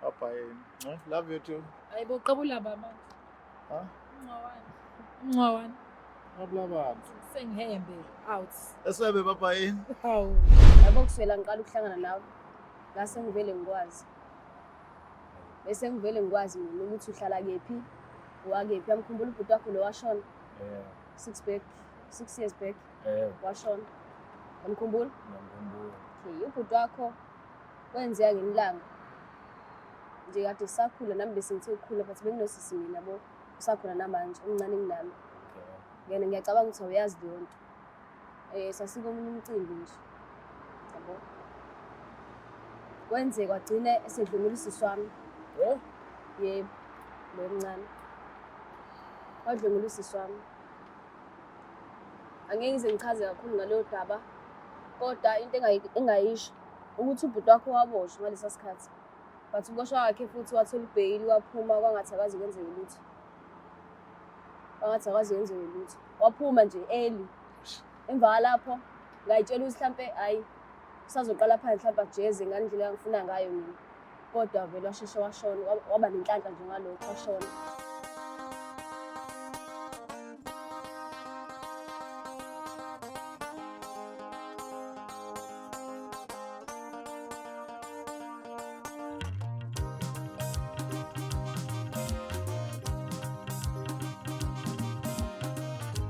Papa, love you too. Ayibo qabula ba manje. Huh? Ngcawani. Ngabula abantu. Sengihembe out. Esebe papa yini? Hawu. Yabo kuswela ngiqala ukuhlangana nawe. La sengivele ngikwazi. Bese ngivele ngikwazi mina ukuthi uhlala kephi. Wakephi amkhumbula ubhuti wakho lo washona. 6 years back. Washona. Amkhumbula? Ngiyamkhumbula. Okay, ubhuti wakho wenzeka ngemlanga. Nje kade sakhula nami bese ngithe ukukhula but benginosisi mina yabo. Usakhona namanje umncane kunami. Ngene ngiyacabanga ukuthi uyazi leyo nto. Sasikomunye umcimbi nje. Yabo. Wenze kwagcina esedlungula isisi wami. Yebo. Lo mncane. Wadlungula isisi wami. Angeke ngize ngichaze kakhulu ngaleyo daba. Kodwa into engayisho ukuthi ubhuti wakho waboshwa ngalesa sikhathi. But uboshwa wakhe futhi wathola ibail waphuma kwangathi akazi kwenzeke lutho. Kwangathi akazi kwenzeke lutho. Waphuma nje early. Emva lapho ngayitshela ukuthi mhlambe hayi usazoqala phansi mhlawumbe ajeze ngalendlela engifuna ngayo mina. Kodwa vele washeshe washona waba nenhlanhla nje ngalokho washona.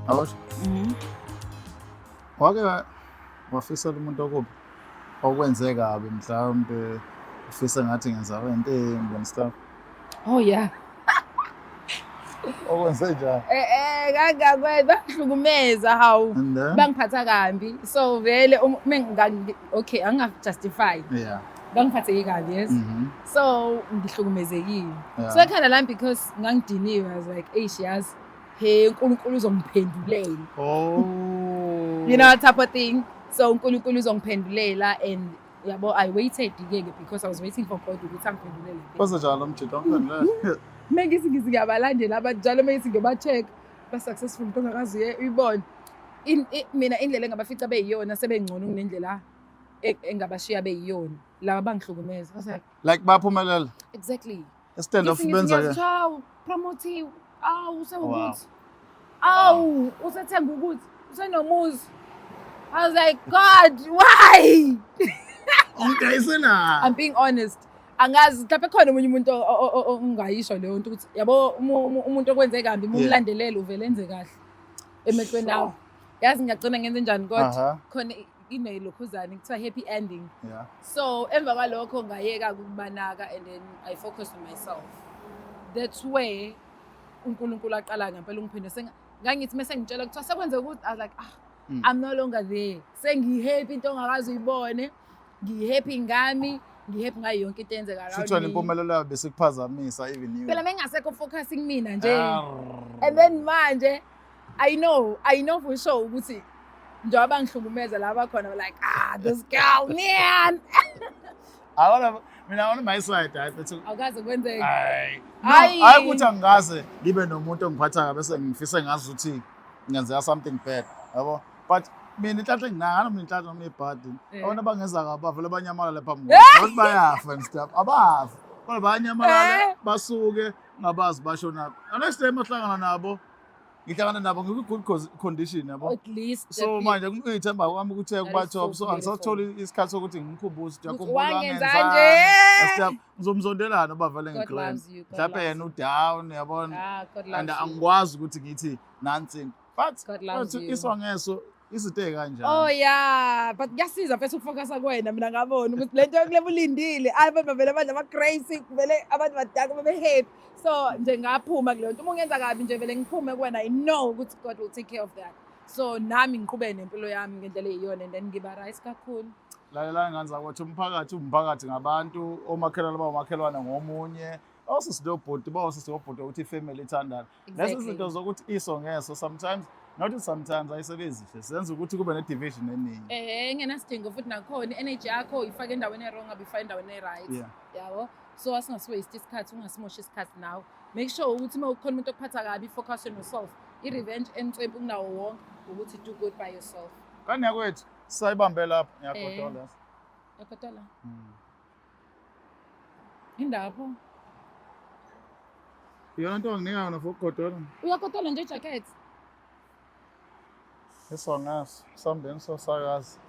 Awusho? Wake wafisela umuntu okubi okwenze kabi mhlawumbe ufisa ngathi ngenza into embi and stuff. Oh yeah. Okwenze njani? Kangakwenza ngihlukumeza hawu. And then? Bangiphatha kambi. So vele okay angingajustify. Yeah. Bangiphathe kabi, yes. So ngihlukumezekile. Yeah. So ekhanda lami because ngangidiniwe I was like, "Hey siyazi, hey uNkulunkulu uzongiphendulela." Oh. You know, type of thing. So uNkulunkulu uzongiphendulela and yabo I waited because I was waiting for God ukuthi angiphendulele. Bese njalo umjito angiphendulele. Mengisi ngiyabalandela abantu njalo mengisi ngiyoba-check ba successful into ongakazi uyibona. Mina indlela engabafica beyiyona sebengcono kunendlela engabashiya beyiyona. Laba bangihlukumeza. I was Like baphumelela. exactly. Stand off benza ke. Ciao, promote. Awu usewukuthi. Awu usethemba ukuthi usenomuzi. I was like, God, why? Ungayisena. I'm being honest. Angazi mhlawumbe khona umunye umuntu ongayisho leyo nto ukuthi yabo umuntu okwenze kambi umlandelele uvele enze kahle emehlweni nawo. Yazi ngiyagcina ngenze njani kodwa khona inelokhuzane kuthiwa happy ending. Yeah. So emva kwalokho ngayeka ukubanaka and then I focused on myself. That's where uNkulunkulu aqala ngempela ungiphinde ngangithi mase ngitshela ukuthi sekwenze ukuthi I was like I'm no longer there. Sengihappy into ongakazi uyibone. Ngihappy ngami. Ngihappy ngayo yonke into eyenzeka around me. Sithole impumelelo yabe sikuphazamisa even you. Phela mengasekho focusing mina nje. And then manje I know for sure ukuthi njengoba ngihlukumeza laba khona like this girl man. Mina on my side but Awukaze kwenzeka. Hayi ukuthi angaze ngibe nomuntu ongiphatha kabe bese ngifisa ngazi ukuthi ngenzeka something bad yabo but mina inhlanhla enginayo mina inhlanhla noma ibhadi abona bangenza kabi vele abanyamalala phambi ngokuthi bayafa and stuff abafa kodwa banyamalala basuke ngabazi bashona next time ohlangana nabo ngihlangana nabo ngikwi good condition yabo At least so manje ngithemba kwami ukuthi kuba top so angisatholi isikhathi sokuthi ngikhumbuze ngiyakhumbula ngenza ngizomzondelana bavele ngiclaim mhlawumbe yena udown yabona and angikwazi ukuthi ngithi nansi but iswa ngeso izinto ezikanjani. Oh yeah, but kuyasiza mfethu ukufocusa kuwena mina ngabona ukuthi lento yokulevel ulindile abantu bavele abanye ama crazy vele abantu badaka babe happy. So nje ngaphuma kuleyo nto uma ungenza kabi nje vele ngiphume kuwena I know ukuthi God will take care of that. So nami ngiqhubeke nempilo yami ngendlela eyiyona and then ngiba right kakhulu. La nganza ukuthi umphakathi ngabantu omakhelwane bawomakhelwane ngomunye osisibhuti bawosisibhuti ukuthi ifamily ithandana. Lezi zinto zokuthi iso ngeso sometimes ayisebenzise senza ukuthi kube ne division eningi. Engenasidingo futhi nakhona energy yakho ifake endaweni e-wrong abifake endaweni e-right. Yabo. So asingasiwaste isikhathi ungasimosha isikhathi nawe. Make sure ukuthi uma ukhona umuntu okuphatha kabi focus on yourself. I-revenge entwempu kunawo wonke ukuthi do good by yourself. Kani yakwethu sayibambe lapha ngiyakhodola. Yakhodola. Indapho. Iyona nto wanginika yona for ukugodola. Uyakotola nje ijacket. Isongaso, sambeni sosakazi.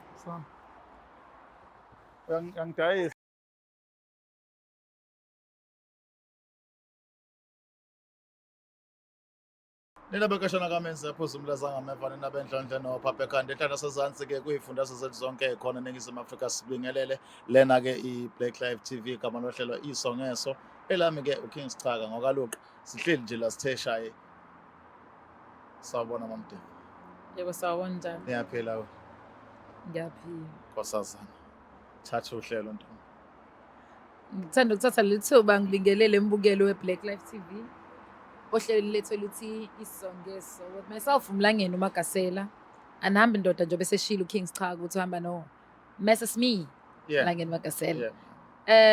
Angidayisa. Nina bekashona kamenze yaphuza umlaza ngameva nina benhlonhle nophaphe ekhanda ehlala sezansi-ke kuyifundazwe zethu zonke ey'khona eNingizimu Afrika sibingelele lena-ke i-Black Live TV igama lohlelo isongeso elami-ke uKings Chaka ngokaluqa sihleli nje la sithe shaye sawubona mamdeni Yebo sawubona njani? niyaphila we Ngiyaphila. nkosazana thatha uhlelo nto Ngithanda ukuthatha leli thuba ngibingelele imbukelo we-Black Life TV. Ohlelo lethu elithi isongeso with myself uMlangeni uMagasela. Anihambe indoda nje bese shilo uKings Chaka ukuthi uhamba no Mrs Me Mlangeni Magasela.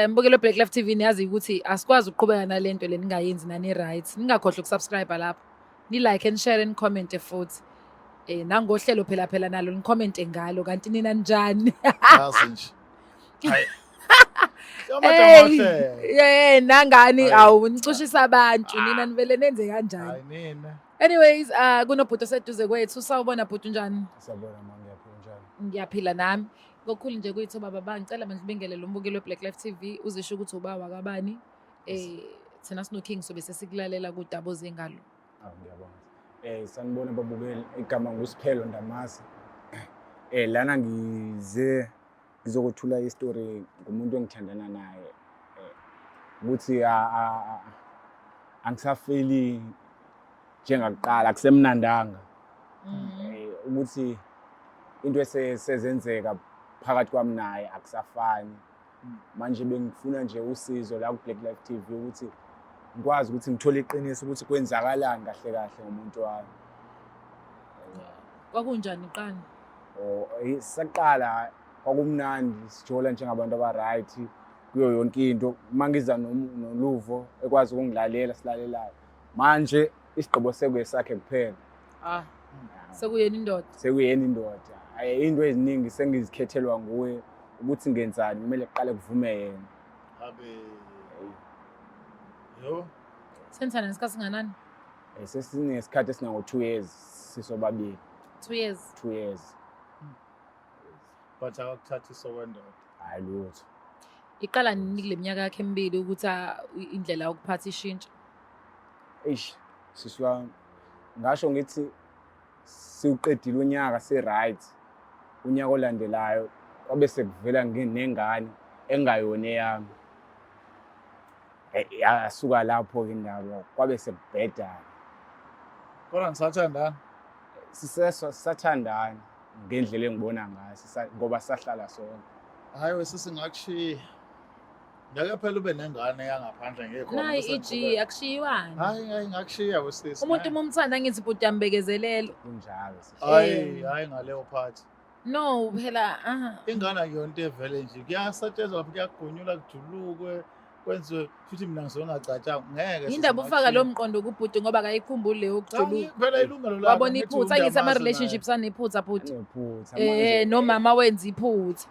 Mbukelo we-Black Life TV niyazi ukuthi asikwazi ukuqhubeka nalento le ningayenzi nani right. Ningakhohlwa ukusubscribe lapho. Ni like and share and comment futhi. Nangohlelo phela nalo ni comment ngalo kanti nina njani? yazi nje hayi nangani Hayi. awu nicushisa abantu nina nivele nenze kanjani. hayi nina Anyways, kunobhuti oseduze kwethu sawubona bhuti njani? Siyabona mama ngiyaphila njalo. Ngiyaphila nami. Kokhulu nje kuyithuba baba ngicela manje sibingelele umbukelo we-Black Life TV uzisho ukuthi ubawa kabani. Thina sino King sobe sesikulalela kudabo zengalo. Ngiyabonga. Sanibona babukeli igama nguSiphelo Ndamase. Lana ngize ngizokuthula istory ngumuntu engithandana naye. Ukuthi angisafeli njengakuqala akusemnandanga. Ukuthi into esezenzeka phakathi kwami naye akusafani. Manje bengifuna nje usizo la ku-Black Life TV ukuthi ngikwazi ukuthi ngithole iqiniso ukuthi kwenzakalani kahle kahle ngomuntu wami. Kwakunjani iqani? Saqala kwakumnandi sijola njengabantu aba-right kuyo yonke into mangiza noluvo ekwazi ukungilalela silalelayo. Manje isigqibo sekuyesakhe kuphela. Sekuyena indoda. Sekuyena indoda. Into eziningi sengizikhethelwa nguye ukuthi ngenzani kumele kuqale kuvume yena. abe yo Senthana nesikhathi singanani? Sesinesikhathi esingango-2 years sisobabili. 2 years. 2 years. but akakuthathi sokwendoda Hayi lutho. Iqala nini kule minyaka yakhe emibili ukuthi indlela yokuphatha ishintsha? Siswa ngasho ngithi siuqedile unyaka se-right. Unyaka olandelayo kwabe sekuvela nginengane engayona eyami. Yasuka lapho-ke indaba kwabe sekubhedana. kodwa nisathandana Sisathandana ngendlela engibona ngayo ngoba sahlala sonke. hayi wesesingakushiya ngeke phela ube nengane yangaphandle ngekhona Nayi iji akushiyiwani. hayi ngakushiya wesisi Umuntu umumthanda ngithi bhuti ambekezelele. Kunjalo hayi ngaleyo phathi No phela ingane akuyona into evele nje kuyasetshenzwa lapho kuyagunyulwa kujulukwe kwenziwe futhi mina ngizongacatshanga ngeke indaba ufaka lo mqondo kubhuti ngoba akayikhumbuli leyo ukujuluka. phela ilungelo lakho Wabona iphutha angithi ama-relationships anephutha bhuti. Nephutha. Nomama wenza iphutha.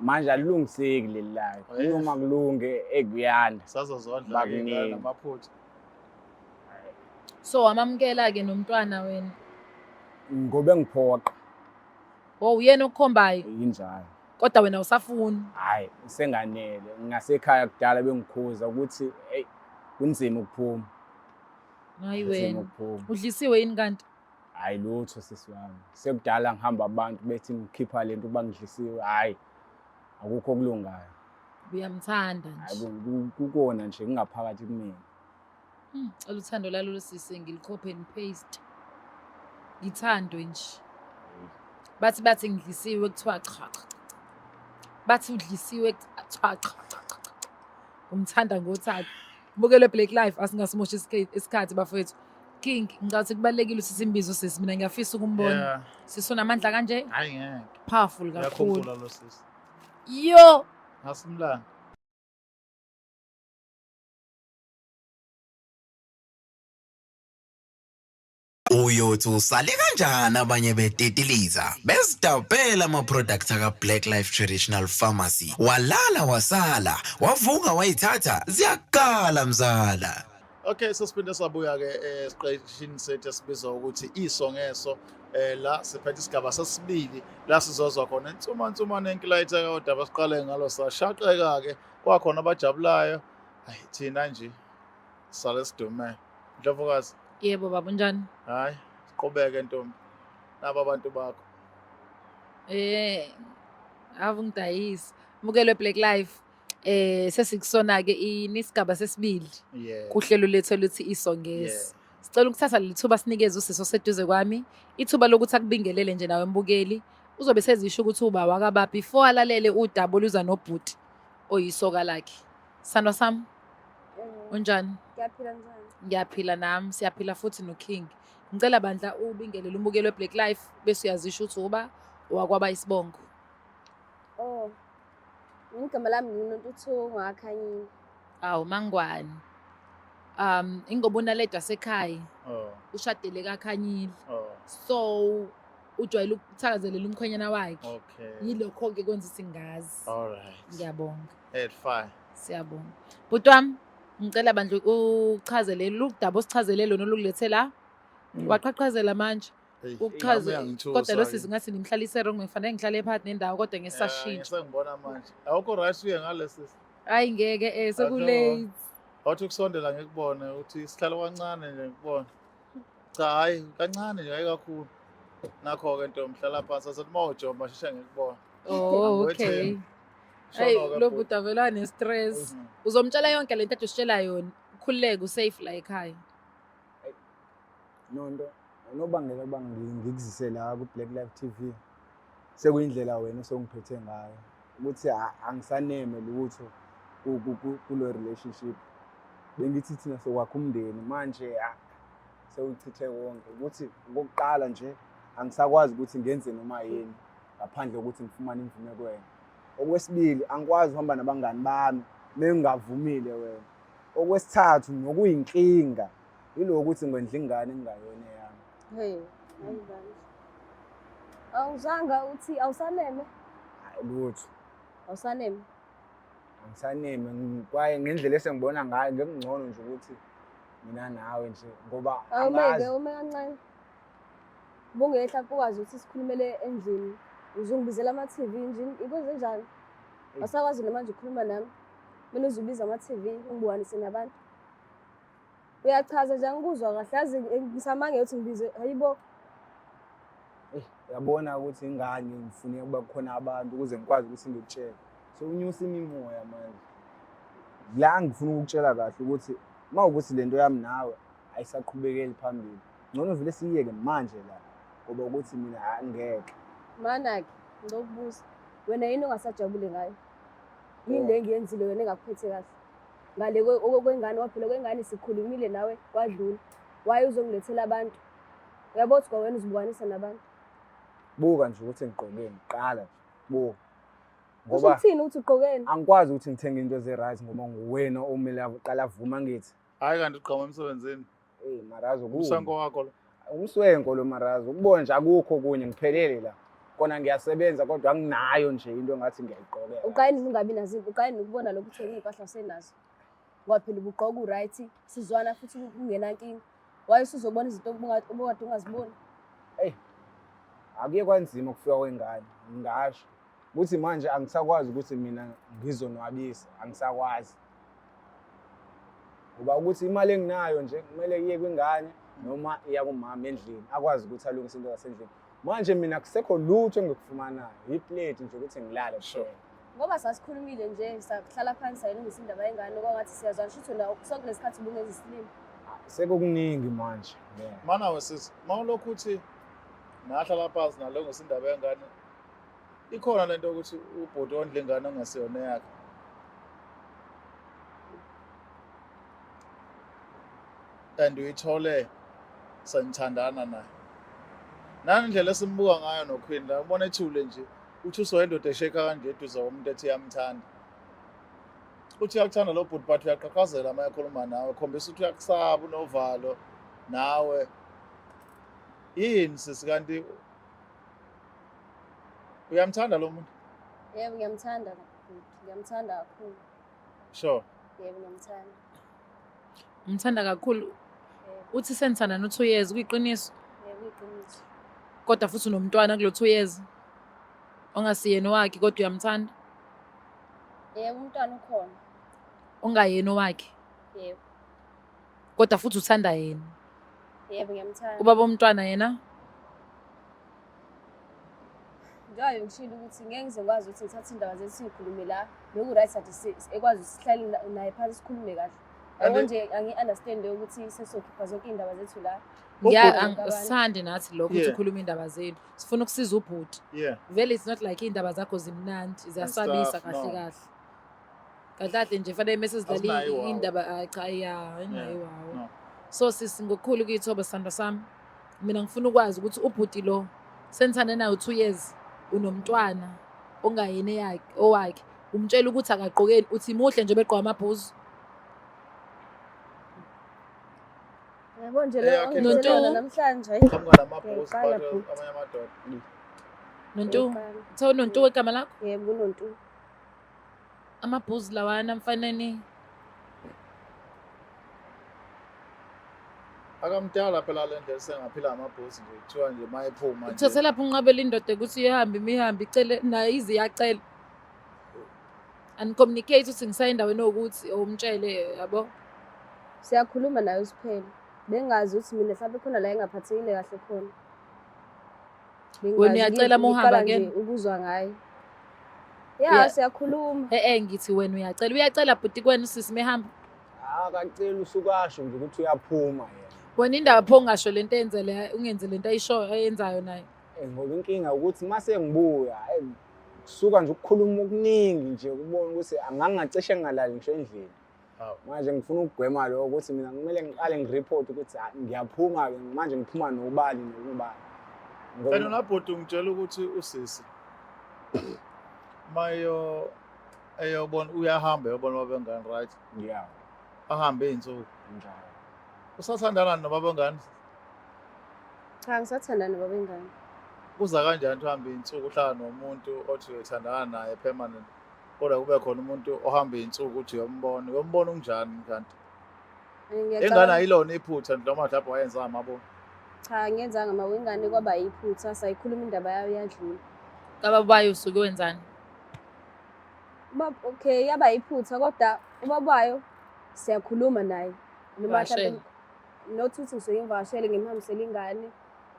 Manje alungiseki leli layo. Uma kulunge ekuyanda. sazozondla Bakuningi. namaphutha So wamamkela-ke nomntwana wena. Ngobe ngiphoqa Uyena okukhombayo injalo. kodwa wena usafuni. Hayi senganele ngasekhaya kudala bengikhuza ukuthi hey kunzima ukuphuma. Hayi Kunzima wena. ukuphuma. Udlisiwe yini kanti? Hayi lutho sisi wami. Sekudala ngihamba abantu bethi ngikhipha lento bangidlisiwe. Hayi akukho kulungayo. Uyamthanda nje. Hayi kukona nje kungaphakathi kumina. Cela uthando lalo sisi ngili-copy and paste. Ngithandwe nje. Bathi ngidlisiwe kuthiwa cha. Bathi udlisiwe kuthiwa cha. Umthanda ngothanda. Mbukelo Black Life asingasimoshi isikhathi bafowethu. King ngicathi kubalekile ukuthi imbizo sisi mina ngiyafisa ukumbona. Sisona amandla kanje? hayi ngeke Powerful kakhulu. yakhumbula lo sisi Yo, asimlanga Uyothi usale kanjani abanye betetiliza bezidabhela ama-products aka-Black Life Traditional Pharmacy walala wasala wavuka wayithatha ziyakala mzala. Okay, sesiphinde sabuya-ke esiqeshini sethu esibizwa ukuthi iso ngeso la siphethe isigaba sesibili la sizozwa khona insumansumane enkilayitheka kodaba siqale ngalo sashaqeka-ke kwakhona abajabulayo hayi thina nje sale sidume Ndlovukazi. Yebo baba unjani? Hayi siqhubeke ntombi nabo abantu bakho. Avungidayisi mukelwe Black Life sesikusona ke isigaba sesibili Yeah. kuhlelo lethu luthi isongesi. Sicela ukuthatha lethuba sinikeze usiso seduze kwami ithuba lokuthi akubingelele nje nawe mbukeli uzobe sezisho ukuthi uba wakaba before alalele udaba oluza nobhuti oyisoka lakhe. Sandwa sami unjani? Ngiyaphila njani? Ngiyaphila nami siyaphila futhi no King. Ngicela bandla ubingelele umbukelo weBlack Life bese uyazisho ukuthi uba wakwaba isibongo. Oh. Igama lami nginontuthu ngakhanyini. Awu mangwani. Ingobona ledwa sekhaya Oh. ushadele kaKhanyile. Oh. So ujwayele ukuthakazelela umkhwenyana wakhe. Okay. Yilokho ke kwenza singazi. All right. Ngiyabonga. Fine. Siyabonga. Bhuti wami ngicela bandla uchazelele udaba osichazelele lona olulethe la. Waqhaqhazela manje. Uchaze kodwa lo sisi ngathi nimhlalisere ngifanele ngihlale phakathi nendawo kodwa ngesashintsha. Sengibona manje. Awukho right uye ngale Hayi ngeke sekulate. Awuthi ukusondela ngikubone uthi sihlala kancane nje ngikubone. Cha hayi kancane nje hayi kakhulu. Nakho-ke ntombi hlala phansi asethi mawujomba sheshe ngikubone. Oh okay. Hey lo bhuti avela ne-stress. Uzomtshela yonke lento edusitshela yona. Ukhululeke usafe la ekhaya. Nonto unobangela ukuba ngikuzise la ku-Black Life TV sekuyindlela wena osongiphethe ngayo ukuthi angisaneme lutho kulo relationship. Bengithi thina sokwakha umndeni manje sewuchithe konke ukuthi ngokuqala nje angisakwazi ukuthi ngenze noma yini ngaphandle kokuthi ngifumane imvume kuwena. Okwesibili angikwazi uhamba nabangani bami mengingavumile wena. Okwesithathu nokuyinkinga yilokuthi ngwendla ingane engayona yami. Hey, ayibani. Awuzanga uthi awusaneme? Hayi lutho. Awusaneme? Angisaneme kwaye ngendlela esengibona ngayo ngekungcono nje ukuthi mina nawe nje ngoba Awumeke ume kancane. Bungehla ukwazi ukuthi sikhulumele endlini. Uzongibizela ama-TV nje ikwenze njani? Asakwazi namanje ukukhuluma nami. Mina uzubiza ama-TV ungibukanise nabantu. Uyachaza nje angikuzwa kahle yazi ngisamange uthi ngibize hayibo. Yabona ukuthi ingane ngifune ukuba khona abantu ukuze ngikwazi ukuthi ngikutshele. So unyusa imimoya manje. La ngifuna ukukutshela kahle ukuthi mawukuthi lento yami nawe ayisaqhubekeli phambili. Ngcono vele siyeke manje la ngoba ukuthi mina angeke. Mana-ke ngizokubuza wena yini ongasajabule ngayo? Yini le engiyenzile wena engakuphethe kahle? Ngale okwengane waphela kwengane sikhulumile nawe kwadlula. Waye uzongilethela abantu. Uyabo ukuthi kwawena uzibukanisa nabantu. Buka nje ukuthi ngiqokeni qala nje. Buka. Ngoba uthini uthi uqokeni? Angikwazi ukuthi ngithenge into ze-right ngoba nguwena omele aqala avuma ngithi. Hayi kanti uqhama emsebenzini. Marazo Umsango wakho lo. Umswenko lo Marazo ukubona nje akukho kunye ngiphelele la. Kona ngiyasebenza kodwa anginayo nje into ngathi ngiyayiqokela. Uqayini ungabi nazinto, uqayini ukubona lokho uthenga impahla senazo. Ngoba phela ubuqoka u-right, sizwana futhi kungenankinga. Waye usuzobona izinto obukade ungaziboni. Akuye kwanzima ukufika kwengane, ngingasho. Ukuthi manje angisakwazi ukuthi mina ngizonwabisa, angisakwazi. Ngoba ukuthi imali enginayo nje kumele iye kwingane noma iya kumama endlini, akwazi ukuthi alungise into zasendlini. Manje mina akusekho lutho engikufumanayo, iplate nje ukuthi ngilale kuphela. Ngoba sasikhulumile nje sahlala phansi sayilungisa indaba yengane okwathi siyazwana shuthi na sokulesikhathi ubungeza isilimo. Sekukuningi manje. Mana wesisi, mawulokhu uthi nahlala phansi nalungisa indaba yengane. Ikhona lento ukuthi ubhuti ondla ingane ongasiyona yakhe. And uyithole senithandana naye. Nani indlela esimbuka ngayo noQueen la ubona ethule nje uthi usoyendoda esheka kanje eduza komuntu ethi yamthanda. Uthi uyakuthanda lo bhuti but uyaqhaqhazela uma ekhuluma nawe khombisa ukuthi uyakusaba unovalo nawe Yini sisi kanti uyamthanda lo muntu? Yebo ngiyamthanda kakhulu. Ngiyamthanda kakhulu. Sure. Yebo ngiyamthanda. Umthanda kakhulu. Yebo. Uthi senithanda no 2 years kuyiqiniso. Yebo iqiniso. Kodwa futhi unomntwana kulo 2 years. Ongasiyena wakhe kodwa uyamthanda. Yebo umntwana ukhona. Ongayena wakhe. Yebo. Kodwa futhi uthanda yena. Yebo ngiyamthanda. Ubaba omntwana yena. Njengoba ngikushilo ukuthi ngeke ngize ngikwazi ukuthi ngithathe indaba zethu sikhulume la. Lokhu right sathi ekwazi sihlale naye phansi sikhulume kahle. Yabo nje angi-understand ukuthi sesokhipha zonke indaba zethu la. Angisithandi nathi lokho ukuthi ukhuluma indaba zenu. Sifuna ukusiza ubhuti. Yeah. Vele it's not like indaba zakho zimnandi, ziyasabisa stuff, kahle no. kahle. Kahle nje fanele mase sidlala Azinayo iwawo. indaba cha ya, inayo wawo. No. So sisi ngokukhulu kuyithoba sithando sami. Mina ngifuna ukwazi ukuthi ubhuti lo senithane nayo 2 years unomntwana ongayene yakhe owakhe. Umtshela ukuthi akaqokeni uthi muhle nje begqwa amabhuzu. Yabo nje Yeah, lo okay, ngitshela Nonto. namhlanje. Qhamuka namabhuzu Yaqala but bhuti. amanye amadoda. Nonto, uthe Nonto igama lakho? Yebo kunonto. Amabhuzu lawana mfaneni. Akamdala phela le ndlela sengaphila amabhuzu nje kuthiwa nje mayephuma nje. Uthathe lapho unqabela indoda ukuthi ihambe imihambe icele nayo ize iyacela. And communicate ukuthi ngisayendaweni ukuthi umtshele yabo. Siyakhuluma nayo siphela. Bengazi ukuthi mina mhlawumbe khona la engaphathekile kahle khona. Wena uyacela uma uhamba ngiqala ke? nje ukuzwa ngayo. Yeah. Yeah, siyakhuluma. Ngithi wena uyacela. Uyacela bhuti kwenu sisi mehamba. Akacela usukasho nje ukuthi uyaphuma yena. Wena indaba pho ngasho lento enzele ungenze lento ayishoyo ayenzayo naye. Ngoba inkinga ukuthi mase ngibuya kusuka nje ukukhuluma okuningi nje ukubona ukuthi angangacishe ngalali ngisho endlini. Hawu. Manje ngifuna ukugwema lokho ukuthi mina kumele ngiqale ngireport ukuthi ngiyaphuma ke manje ngiphuma nobani nobani. Wena nabhuti ungitshela ukuthi usisi mayo eyobona uyahamba eyobona babengani right? Yeah, Ahambe izinsuku. njalo. Usathandana nobabengani? Cha ngisathandana babengane. Kuza kanjani uhambe izinsuku uhlala nomuntu othi uyathandana naye permanent? Kodwa kube khona umuntu ohamba izinsuku uthi uyombona unjani kanti? Engane ayilona iphutha noma mhlawumbe wayenza amabo. Cha ngiyenzanga mawengane kwaba yiphutha sayikhuluma indaba yayo yadlula. Kababayo usuke wenzani? Okay yaba yiphutha kodwa ubabayo siyakhuluma naye. Noma Washela. mhlawumbe nothuthi ngisuke ngivashele ngimhambisela ingane.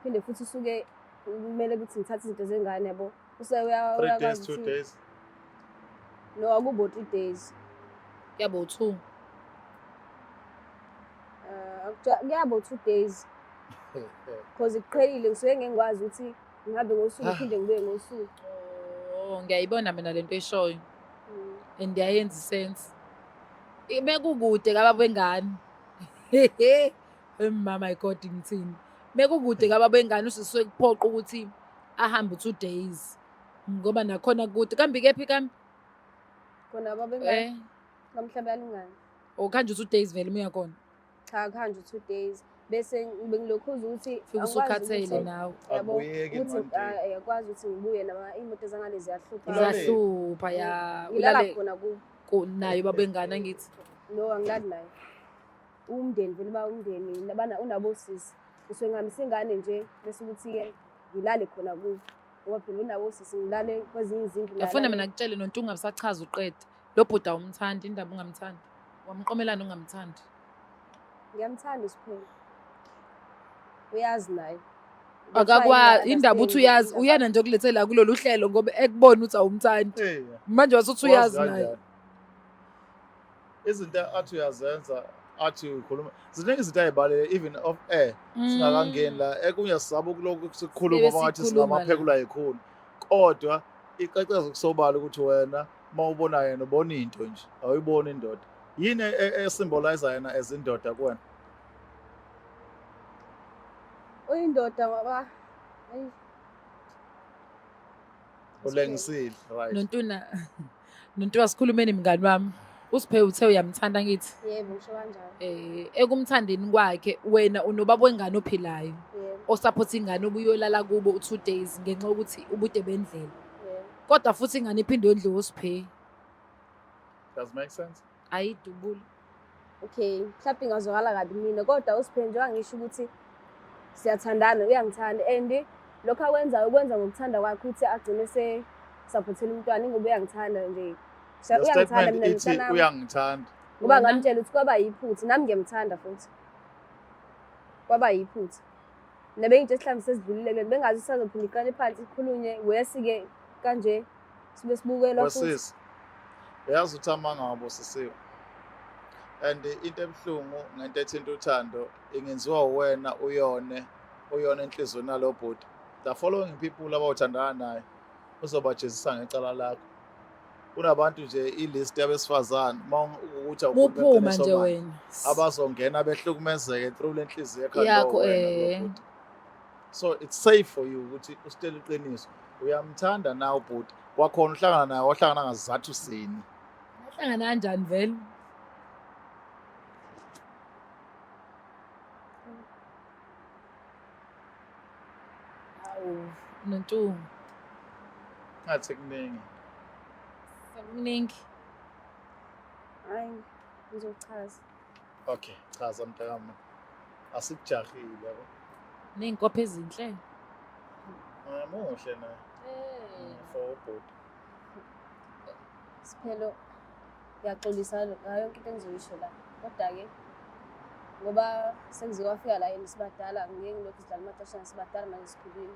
Phinde futhi usuke kumele ukuthi ngithathe izinto zengane yabo. 3 days, 2 days. No akubo 3 days. Yabo 2. Kuyabo 2 days. Because iqhelile ngisuke ngengikwazi ukuthi ngihambe ngosuku phinde ngibuye ngosuku. Ngiyayibona mina lento eshoyo. And yayenza sense. Bekukude kababengani. Mama my god ngithini. Bekukude kababengani usisuke kuphoqa ukuthi ahambe 2 days. Ngoba nakhona kude kambi kephi kambi? Khona babengane namhlanje alingani. Okhanje 2 days vele uya khona. Cha khanje 2 days. Bese bengilokhuza ukuthi Fika usukhathele nawe. yabo Abuyeke ukuthi one day. ayakwazi ukuthi ngibuye nama imoto zangale ziyahlupha. Ulale? Zahlupha ya Ngilala ulale khona nayo babengani ngithi. no angilali naye. Umndeni vele ba umndeni nabana unabo sisi. Ngisuke ngihambisa ingane nje bese ukuthi ke ngilale khona kubo. Ngoba phela unabo sisi ngilale kwezinye izindlu la. Yafuna mina ngitshele nonto ungabisachaza uqede. Lo bhuda umthandi indaba ungamthandi. Wamqomelana ungamthandi. Ngiyamthanda isiphelo. Uyazi naye. Akakwa indaba uthi uyazi uyana nje ukulethela kulolu hlelo ngoba ekubona ukuthi awumthandi. Hey. Manje wasuthi uyazi naye. Izinto athi uyazenza athi ukhuluma. Ziningi izinto ayibaleke even off air. Singakangeni la ekunye sisaba ukulokhu sikhuluma ngathi singamaphekula yikhulu. Kodwa iqeqezo kusobala ukuthi wena mawubona yena ubona into nje. Awuyiboni indoda. Yini esymbolize yena as indoda kuwena? Uyindoda ngoba Ulengisile right. Nonto wasikhulumeni mngani wami. Usiphe uthe uyamthanda ngithi. yebo ngisho kanjalo. Ekumthandeni kwakhe wena unobaba wengane ophilayo. Yebo. osupport ingane ubuyolala kubo u2 days ngenxa yokuthi ubude bendlela. Yeah. Kodwa futhi ingane iphinde yondliwe osiphe. Does make sense? Ayidubule. Okay, mhlawumbe ingazwakala kabi mina kodwa uSiphe njengoba ngisho ukuthi siyathandana uyangithanda and lokho akwenzayo ukwenza ngokuthanda kwakhe ukuthi agcine supportela umntwana ingoba uyangithanda nje. The Uyangithanda mina statement ithi nomntana uyangithanda. ngoba Wena? ngamtshela ukuthi kwaba yiphutha nami ngiyamthanda futhi. Kwaba yiphutha. Nebengithe mhlawumbe sesidlulile kule bengazi usazophinda iqale phansi ikhulunye wesike kanje sibe sibukelwa futhi. Wesisi. Uyazi ukuthi amangabo sisiwe. And into ebuhlungu ngento ethinta uthando ingenziwa uwena uyona enhlizweni nalo bhuti. The following people abawuthandana naye uzobajezisa ngecala lakho. Kunabantu nje ilist yabesifazane ukuthi Buphuma nje wena. abazongena behlukumezeke through lenhliziyo Yakho, wena. So it's safe for you ukuthi usitele iqiniso. Uyamthanda nawe bhuti. Kwakhona uhlangana naye wahlangana ngazathu sini. Hlangana kanjani vele? Awu, nontungu. Ngathi kuningi. Sekuningi. Hayi ngizochaza. Okay, chaza mntakami. Asikujahile yabo. Ney'nkopho ezinhle. Muhle naye. For bhuti. Siphelo ngiyaxolisa ngayo yonke into engizoyisho la kodwa-ke ngoba sengizokwafika la yena sibadala ngeke ngilokhu sidlala amatashana sibadala manje sikhulile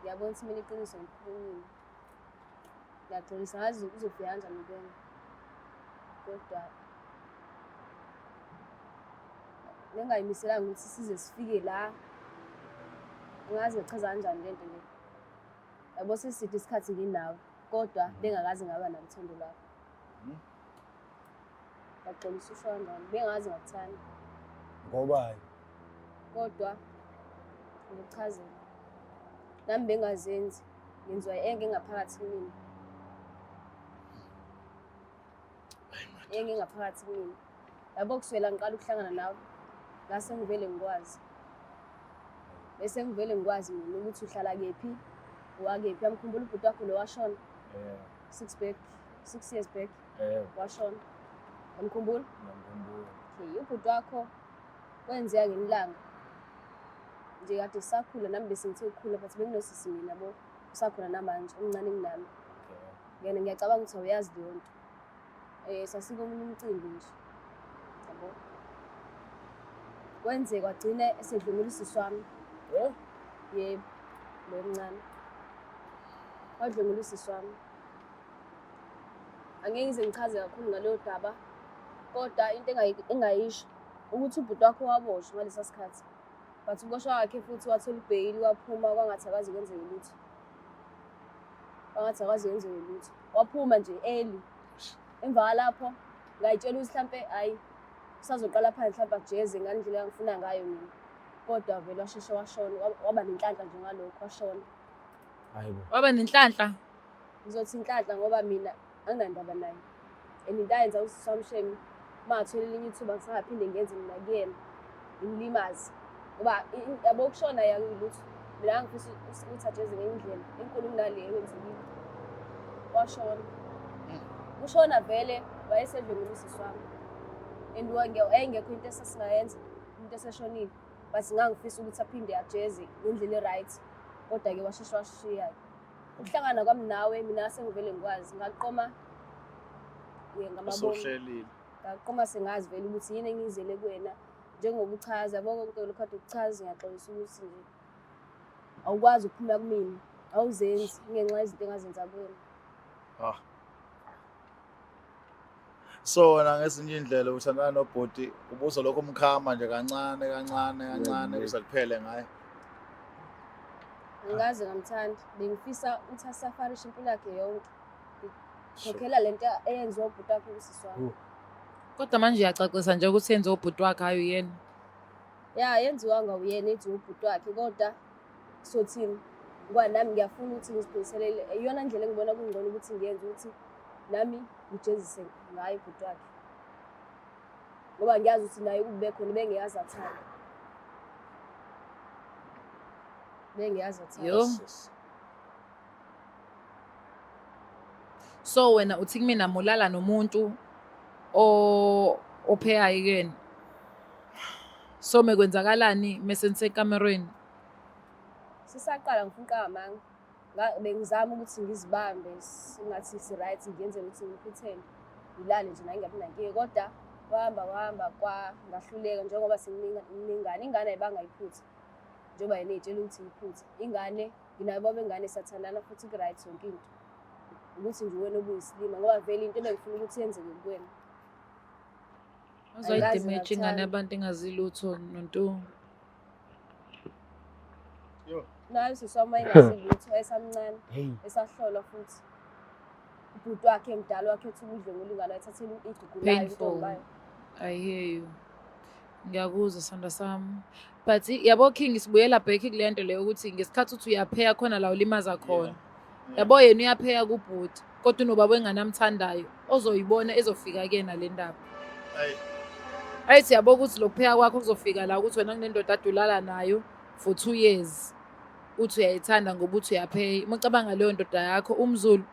ngiyabona ukuthi mina iqiniso ngikhulumile ngiyaxolisa ngazi uzofika kanjani kuwena kodwa bengayimiselanga ukuthi size sifike la angazi ngichaza kanjani le nto le yabo seside isikhathi nginawe kodwa bengakazi ngaba namthando lakho. Ngixolisa usho kanjani bengazi ngakuthanda Ngobani? kodwa ngikuchazela nami bengazenzi ngenziwa engingaphakathi kimi engingaphakathi kimi yabo kuswela ngiqala ukuhlangana nawe ngase ngivele ngikwazi bese ngivele ngikwazi mina ukuthi uhlala kephi wakephi amkhumbula ubhuti wakho lo washona 6 years back washona amkhumbula okay ubhuti wakho wenzeka ngemlanga nje kade sakhula nami bese ngithe ukukhula but benginosisi mina bo usakhona namanje umncane kunami ngene ngiyacabanga ukuthi awuyazi leyo nto sasikomunye umcimbi nje yabo kwenzeka wagcina esedlungula usisi wami yebo lo mncane wadlungula usisi wami angeke ngize ngichaze kakhulu ngaleyo daba kodwa into engayisho ukuthi ubhuti wakho waboshwa ngalesa sikhathi but ukuboshwa kwakhe futhi wathola ibheyili waphuma kwangathi akazi kwenzeke lutho waphuma nje early emva lapho ngayitshela ukuthi mhlambe hayi usazoqala phandle mhlambe ajeze ngendlela engifuna ngayo mina kodwa vele washeshe washona waba nenhlanhla nje ngalokho washona. Hayibo. Waba nenhlanhla. Ngizothi inhlanhla ngoba mina anginandaba naye and into ayenza usisi wami shame mathola elinye ithuba ngisangaphinde ngenze mina kuyena ngimlimazi ngoba yabo ukushona yakilutho mina angifisa ukuthi ajeze ngendlela enkulu kunale ekwenzekile washona ushona vele wayesedlungula usisi wami and engekho into esasingayenza umuntu eseshonile but ngangifisa ukuthi aphinde ajeze ngendlela eright kodwa-ke washeshe washiya ukuhlangana kwami nawe mina sengivele ngikwazi ngaqoma Usohlelile. ngaqoma sengazi vele ukuthi yini engiyizele kuwena njengoba uchaza bonke lokho kade ukuchaza ngiyaxolisa ukuthi nje awukwazi ukuphuma kumina awuzenzi ngenxa yezinto engazenza kuwena. So wena ngezinye indlela uthandana nobhuti ubuzo lokho umkhama nje kancane kuze kuphele ngaye. Angazi ngamthanda bengifisa ukuthi asafarishe impilo yakhe yonke ngikhokhela lento eyenziwa ubhuti wakhe usisi wami. Kodwa manje uyacacisa nje ukuthi yenziwa ubhuti wakhe hayi uyena. Ya yenziwa ngawuyena ethi ubhuti wakhe kodwa sothini ngoba nami ngiyafuna ukuthi ngiziphindiselele iyona ndlela engibona kungcono ukuthi ngiyenze ukuthi nami ngijezise ngaye ubhuti wakhe ngoba ngiyazi ukuthi naye kube khona bengeyazi athanda. bengiyazi athi Yo. So wena uthi kumina mulala nomuntu opheyayo kuyena. So mekwenzakalani mesenisekamerweni? sisaqala ngifuna uqamanga bengizama ukuthi ngizibambe singathi si-right ngiyenzela ukuthi ngiphithele ngilale nje nayi ngabi nankinga kodwa wahamba ngahluleka njengoba siningane ingane ayibanga iphutha njengoba yena ey'tshela ukuthi iphutha ingane nginayo baba ingane sathandana futhi ku-right yonke into ukuthi nje wena obuyisilima ngoba vele into ebengifuna ukuthi yenzeke kuwena. Uzoyidimeja ingane yabantu engazilutho nonto. Nayo sisoma engasilutho esamncane Hey. esahlolwa futhi ubhuti wakhe mdala wakhe ethi ukudla ngolingana ethathela igugu layo Painful. intombayo. I hear you. Ngiyakuzwa sanda sami. But yabo King sibuyela back kule nto leyo ukuthi ngesikhathi uthi uyapheya khona la ulimaza khona. Yabo yena uyapheya kubhuti kodwa unobaba enganamthandayo ozoyibona ezofika kuyena le ndaba. Ayithi yabo ukuthi lokupheya kwakho kuzofika la ukuthi wena kunendoda adulala nayo for 2 years. Uthi uyayithanda ngoba uthi uyapheya. Umacabanga leyo ndoda yakho umZulu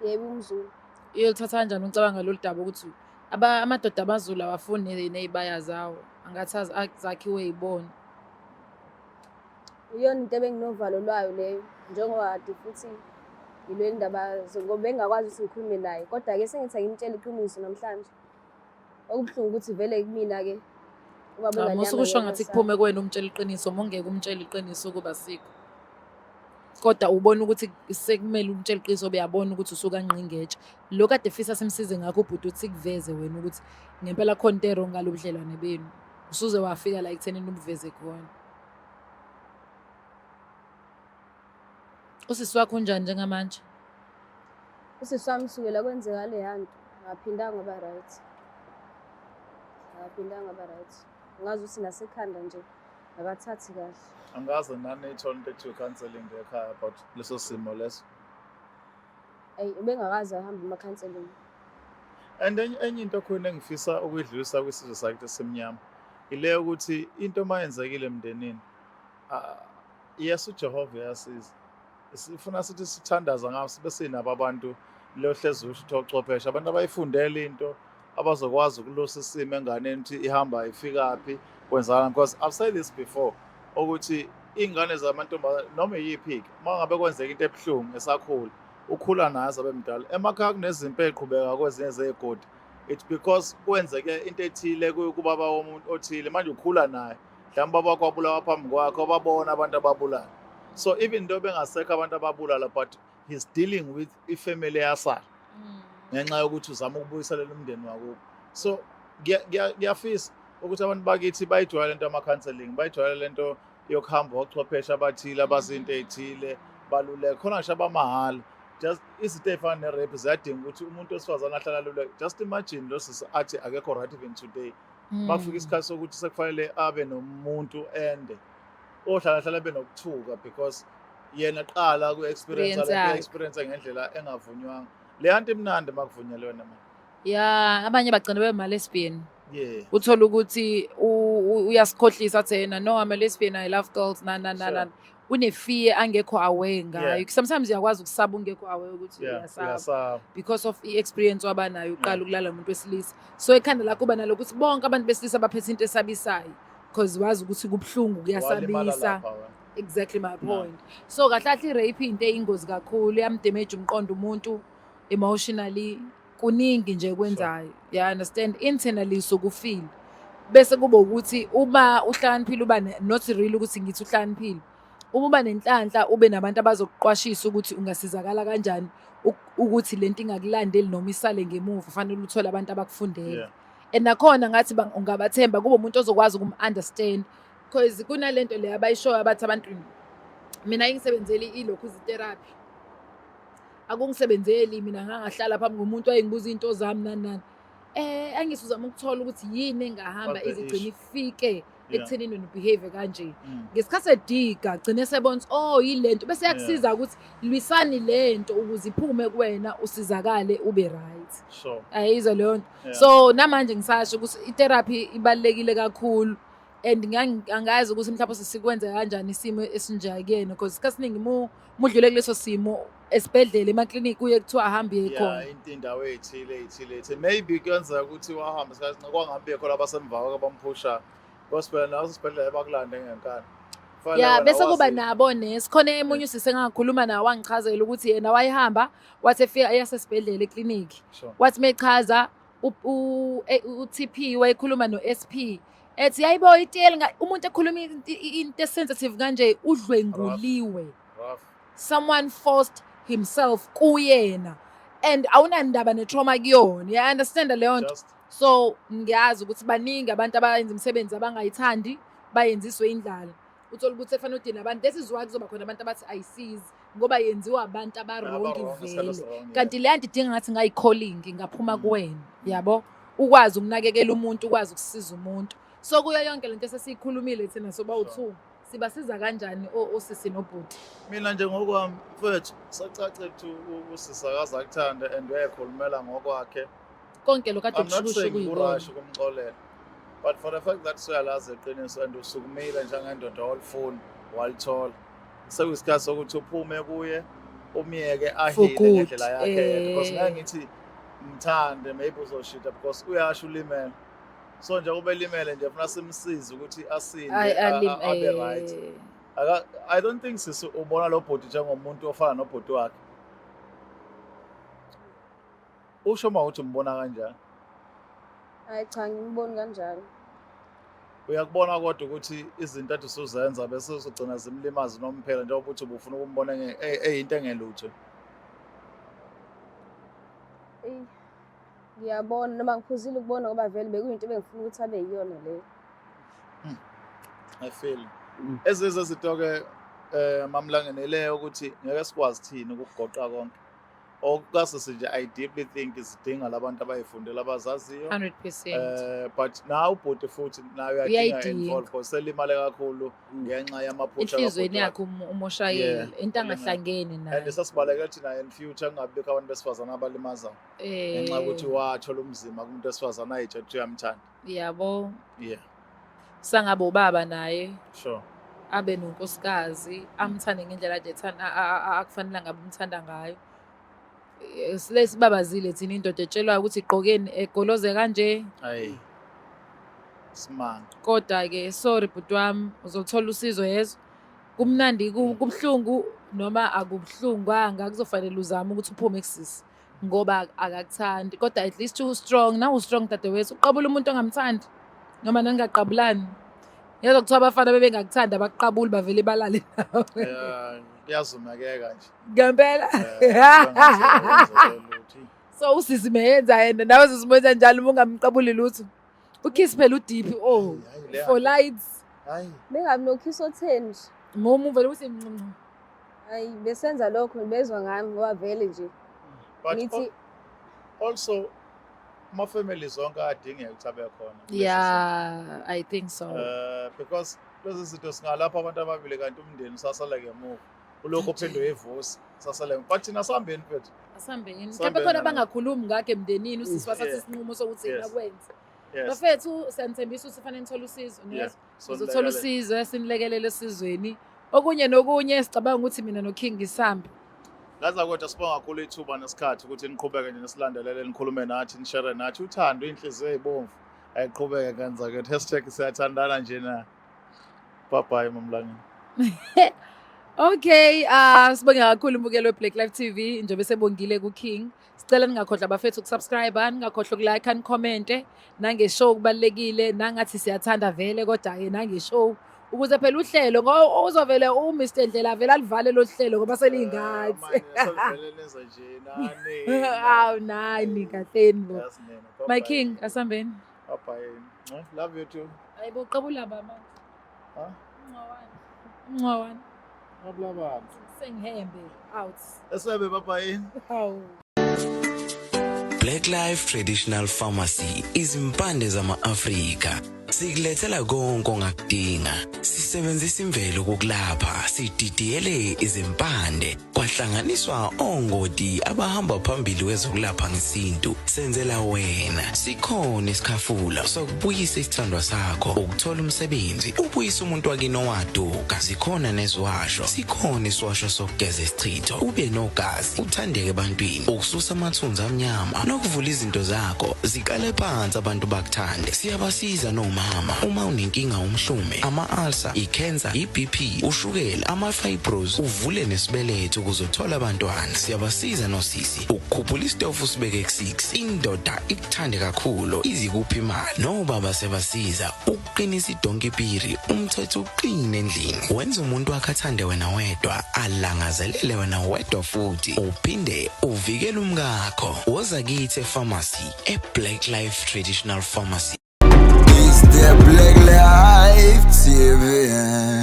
Yebo umZulu. iyolithatha kanjani ucabanga lolu daba ukuthi amadoda amaZulu awafuni nezibaya zawo angathi zakhiwe yibona. Iyona into ebenginovalo lwayo leyo njengoba kade futhi yilwe ndaba ngoba bengakwazi ukuthi ngikhulume naye kodwa-ke sengithi angimtshela iqiniso namhlanje. Okubuhlungu ukuthi vele kumina ke Musu kusho ngathi kuphume kuwena umtshela iqiniso mongeke umtshela iqiniso kuba sikho. Kodwa ubona ukuthi sekumele umtshela iqiniso uyabona ukuthi usuka ngqingetshe. Lo kade fisa simsize ngakho ubhuti uthi kuveze wena ukuthi ngempela khontero ngalobudlelwane benu. Usuze wafika la ekuthenini ubuveze khona. Usisi wakho unjani njengamanje? usisi wami sukela kwenzeka le yanto ngaphindanga ngaba right. Ngazi ukuthi nasekhanda nje akathathi kahle. Angazi nani ithole into ekuthiwa counselling ekhaya about leso simo leso. Ubengakazi ahambe ama-counselling. And enye into khona engifisa ukuyidlulisa kwisizwe sakithi semnyama ile ukuthi into mayenzekile emndenini yes uJehova yasiza. Sifuna sithi sithandaza ngabo sibe sinabo abantu lo hlezi usho ucophesha abantu abayifundele into abazokwazi ukulusa isimo enganeni ukuthi ihamba ifikaphi kwenzana because I've said this before ukuthi ingane zamantombazane noma yiphi mangabe kwenzeka into ebuhlungu esakhula ukhula nazo abemdala emakhaya kunezimpi eziqhubeka kwezinye zegodi it's because kwenzeke into ethile kubaba womuntu othile manje ukhula naye mhlawumbe baba kwabulawa phambi kwakhe obabona abantu ababulala so even though bengasekho abantu ababulala but he's dealing with ifamily yasala ngenxa yokuthi uzama ukubuyiselela umndeni wakubo so ngiyafisa ukuthi abantu bakithi bayijwayele lento ama-counselling bayijwayele lento yokuhamba ochwepheshe abathile abazinto ey'thile baluleke khona ngisho abamahhala just izinto ey'fana ne-rape ziyadinga ukuthi umuntu wesifazane ahlala aluleke just imagine lo sisi athi akekho right even today bakufika isikhathi sokuthi sekufanele abe nomuntu ende ohlala benokuthuka because yena qala ku-experience ngendlela engavunywanga le yanto imnandi makuvunyelwe wena manje. Ya abanye bagcina bema-lesbian. Yeah. Uthola ukuthi uyasikhohlisa athi yena no I'm a lesbian I love girls na. Une-fear angekho aware ngayo. Sometimes uyakwazi ukusaba ungekho aware ukuthi uyasaba because of i-experience wabanayo uqala ukulala umuntu wesilisa. So ekhanda lakho kuba nalo ukuthi bonke abantu besilisa baphethe into esabisayo because wazi ukuthi kubuhlungu kuyasabisa. Exactly my point. So kahle i-rape into eyingozi kakhulu iyamdamage umqondo umuntu emotionally kuningi nje kwenzayo. You understand internally sokufeel. Bese kuba ukuthi uma uhlakaniphile uba not really ukuthi ngithi uhlakaniphile. Uma uba nenhlanhla ube nabantu abazokuqwashisa ukuthi ungasizakala kanjani ukuthi lento ingakulandeli noma isale ngemuva fanele uthole abantu abakufundele. And nakhona ngathi ungabathemba kube umuntu ozokwazi ukum-understand because kunalento le abayishoyo abathi abantu mina ingisebenzeli ilokhu therapy akungisebenzeli mina ngangahlala phambi komuntu wayengibuza into zami nani angisuzama ukuthola ukuthi yini engahamba izigcina ifike ekuthenini behavior kanje ngesikhathi ediga gcine sebona yilento bese yakusiza ukuthi lwisani lento ukuze iphume kuwena usizakale ube right. Sure. Ayizwa leyo nto. So namanje ngisasho ukuthi i-therapy ibalekile kakhulu and angazi ukuthi mhlawumbe sisikwenze kanjani isimo esinjaya kuyena because isikhathi esiningi mudlule kuleso simo esibhedlela emaklinikhi kuye kuthiwa ahambe khona. Indawo ey'thile maybe kuyenzeka ukuthi wahambe isikhathi kwangahambe khona abasemva kwakhe bamphusha gospel naso isibhedlela bakulande ngenkani. Ya bese kuba nabo nesi khona emunye usise ngakhuluma nawe wangichazela ukuthi yena wayihamba wathi efika eyasesibhedlela ekliniki wathi mechaza u-TP wayekhuluma no-SP ethi yayibo itiyela umuntu ekhuluma into esensitive kanje udlwenguliwe, someone forced himself kuyena and awunandaba netrauma kuyona. Ya understand leyo nto. So ngiyazi ukuthi baningi abantu abayenza imisebenzi abangayithandi bayenziswe indlala. Uthola ukuthi efanele udina abantu this is why kuzoba khona abantu abathi ayisizi ngoba yenziwa abantu abarongi vele. Kanti le nto idinga ngathi ngayi-calling ngaphuma kuwena yabo ukwazi ukunakekela umuntu ukwazi ukusiza umuntu. So kuyo yonke lento esesiyikhulumile thina soba u2 sibasiza kanjani osisi nobhuti. Mina nje ngokwami mfethu sacace ukuthi usisi akazakuthanda and uyayikhulumela ngokwakhe. Konke lo kade I'm not kushushu saying kuyikona. urashe ukumxolela. But for the fact that siyalazi iqiniso and usukumile njengendoda walifuna walithola. Sekuyisikhathi sokuthi uphume kuye umyeke ahile ngendlela yakhe because ngeke ngithi mthande maybe uzoshita because uyasho ulimele. So nje ube limele nje funa simsize ukuthi asinde abe right. I don't think sisi ubona lo bhoti njengomuntu ofana nobhoti wakhe. Usho mawuthi umbona kanjani? Hayi cha ngiboni kanjalo. Uyakubona kodwa ukuthi izinto athi usuzenza bese uzogcina zimlimazi nomphela njengoba uthi ubufuna ukumbona eyinto engelutho. Ngiyabona noma ngiphuzile ukubona ngoba vele bekuyinto bengifuna ukuthi abe yiyona leyo. I feel. Ezizo izinto-ke mamlangeneleyo ukuthi ngeke sikwazi thina ukugoqa konke. Okukasisi nje I deeply think izidinga labantu abayifundela abazaziyo. 100%. But now ubhuti futhi nayo uyadinga involve because selimale kakhulu ngenxa yamaphutha enhlizweni yakhe umoshayeli into angahlangene nayo. And sasibalekela thina in future kungabikho abantu besifazana abalimaza. Ngenxa ukuthi wathola umzima kumuntu besifazana ayitshe ukuthi uyamthanda. Yabo. Yeah. Sangabe ubaba naye. Sure. Abe nonkosikazi amthande ngendlela ade ethanda akufanele ngabe umthanda ngayo. Lesibabazile thina indoda etshelwa ukuthi igqokeni egoloze kanje. Hayi. Simanga. Kodwa ke sorry bhuti wami uzothola usizo yezo. Kumnandi kubhlungu noma akubhlungwanga kuzofanele uzame ukuthi uphume kusisi ngoba akakuthandi kodwa at least you strong now strong dadewethu uqabula umuntu ongamthandi noma ningaqabulani. Yezwa kuthiwa abafana bebengakuthanda abaqabuli bavele balale nawe. Kuyazumekeka nje. Ngempela. So usisi meyenza yena nawe sisimenza njalo uma ungamqabuli lutho. Ukiss phela uDiphi for lights. Hayi. Bengabi nokiss otheni nje. Ngomu vele uthi mncuncu. Hayi besenza lokho bezwa ngami ngoba vele nje. But also my family zonke adinge ukuthi abe khona. Yeah, I think so. Because lezi zinto singalapha abantu ababili kanti umndeni usasala ngemuva. Ulokho phinde uyevusa sasale but thina sihambeni mfethu asihambeni mhlawumbe khona bangakhulumi ngakhe emndenini usisi wasathe isinqumo sokuthi yena kwenza bafethu siyanthembisa usifana nithola usizo uzothola usizo sinilekelele esizweni okunye nokunye sicabanga ukuthi mina noKing isambi ngaza kodwa sibonga kakhulu ithuba nesikhathi ukuthi niqhubeke nje nisilandelele nikhulume nathi nishare nathi uthando inhliziyo ezibomvu ayiqhubeke kanza ke #siyathandana nje na bye bye mamlangeni. Okay, sibonge kakhulu umbukelo weBlack Life TV njengoba sebongile kuKing. Sicela ningakhohlwa abafethu ukusubscribe, ningakhohlwa ukulike and comment, nangeshow kubalekile, nangathi siyathanda vele kodwa ke nangeshow ukuze phela uhlelo ngo uzovele uMr Ndlela vele alivale lo hlelo ngoba selingathi. Selivele nje nani. Aw nani kahleni bo. My King asambeni. Bye. Love you too. Ayibo qabula baba. Ha? Ngwawan. Ablababa. Sengihembe out. Esebe baba yini? Hawu. Black Life Traditional Pharmacy izimpande zama-Afrika. Sikulethela konke ongakudinga. Sisebenzisa imvelo kokulapha, sididiyele izimpande, kwahlanganiswa ongoti abahamba phambili kwezokulapha ngesintu. Senzela wena. Sikhona isikhafula sokubuyisa isithandwa sakho, ukuthola umsebenzi, ubuyisa umuntu wakini owaduka. Sikhona nezwasho. Sikhona iswasho sokugeza isichitho, ube nogazi, uthandeke ebantwini, ukususa amathunzi amnyama, nokuvula izinto zakho zikale phansi abantu bakuthande. Siyabasiza nomama uma unenkinga umhlume, ama-ulcer, i-cancer, i-BP, ushukela, ama-fibros, uvule nesibeletho ukuzothola abantwana. Siyabasiza nosisi ukukhuphula isitofu sibeke ku-6, indoda ikuthande kakhulu izikuphi imali. Nobaba sebasiza ukuqinisa idonki piri, umthetho uqine endlini, wenza umuntu wakhe athande wena wedwa, alangazelele wena wedwa futhi, uphinde uvikele umkakho. Woza kithi epharmacy, eBlack Life Traditional Pharmacy. It's the Black Life TV.